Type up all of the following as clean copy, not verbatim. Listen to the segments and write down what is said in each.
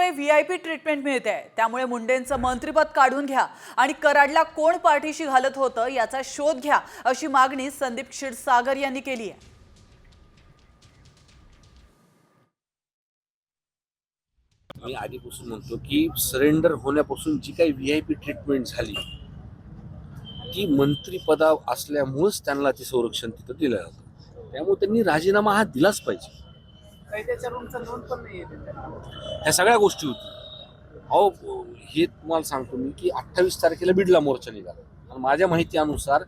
मुळे VIP treatment मिळते आहे। त्यामुळे मुंडेंचं मंत्रिपद काढून घ्या आणि कराडला कोण पाठीशी घालत होतं याचा शोध घ्या अशी मागणी संदीप क्षीरसागर यांनी केली आहे। मी आधीपासून म्हणतो की सरेंडर होण्यापासून जी काही व्हीआयपी ट्रीटमेंट झाली ती मंत्रिपदा असल्यामुळेच त्यांना ते संरक्षण तिथं दिलं जातं। त्यामुळे त्यांनी राजीनामा हा दिलाच पाहिजे। ह्या सगळ्या गोष्टी होती। अहो हे तुम्हाला सांगतो मी की 28 तारखेला बीडला मोर्चा निघाला आणि माझ्या माहितीनुसार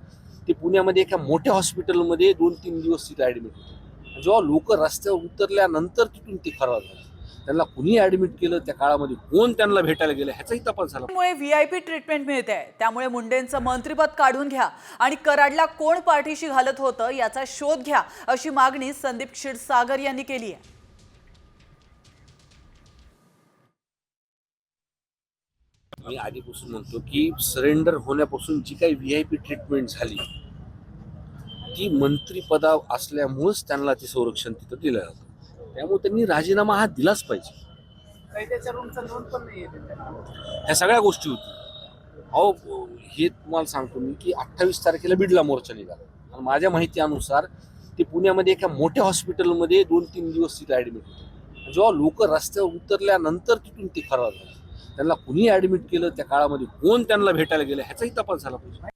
ते पुण्यामध्ये एका मोठ्या हॉस्पिटलमध्ये 2-3 दिवस तिथे ऍडमिट होते। जेव्हा लोक रस्त्यावर उतरल्यानंतर तिथून ते फरार झाले। त्यांना कुणी ऍडमिट केलं, त्या काळामध्ये कोण त्यांना भेटायला गेलं ह्याचाही तपास झाला। मुळे व्हीआयपी ट्रीटमेंट मिळते आहे। त्यामुळे मुंडेंचं मंत्रिपद काढून घ्या आणि कराडला कोण पाठीशी घालत होतं याचा शोध घ्या अशी मागणी संदीप क्षीरसागर यांनी केली आहे। मी आधीपासून म्हणतो की सरेंडर होण्यापासून जी काही व्हीआयपी ट्रीटमेंट झाली ती मंत्रिपदा असल्यामुळेच त्यांना ते संरक्षण तिथं दिलं जातं। त्यामुळे त्यांनी राजीनामा हा दिलाच पाहिजे। ह्या सगळ्या गोष्टी होती। अहो हे तुम्हाला सांगतो मी की 28 तारखेला बीडला मोर्चा निघाला आणि माझ्या माहितीनुसार ते पुण्यामध्ये एका मोठ्या हॉस्पिटलमध्ये 2-3 दिवस तिथे ऍडमिट होते। जेव्हा लोक रस्त्यावर उतरल्यानंतर तिथून ते फरार झाले। त्यांना कुणी ऍडमिट केलं, त्या काळामध्ये कोण त्यांना भेटायला गेलं ह्याचाही तपास झाला पाहिजे।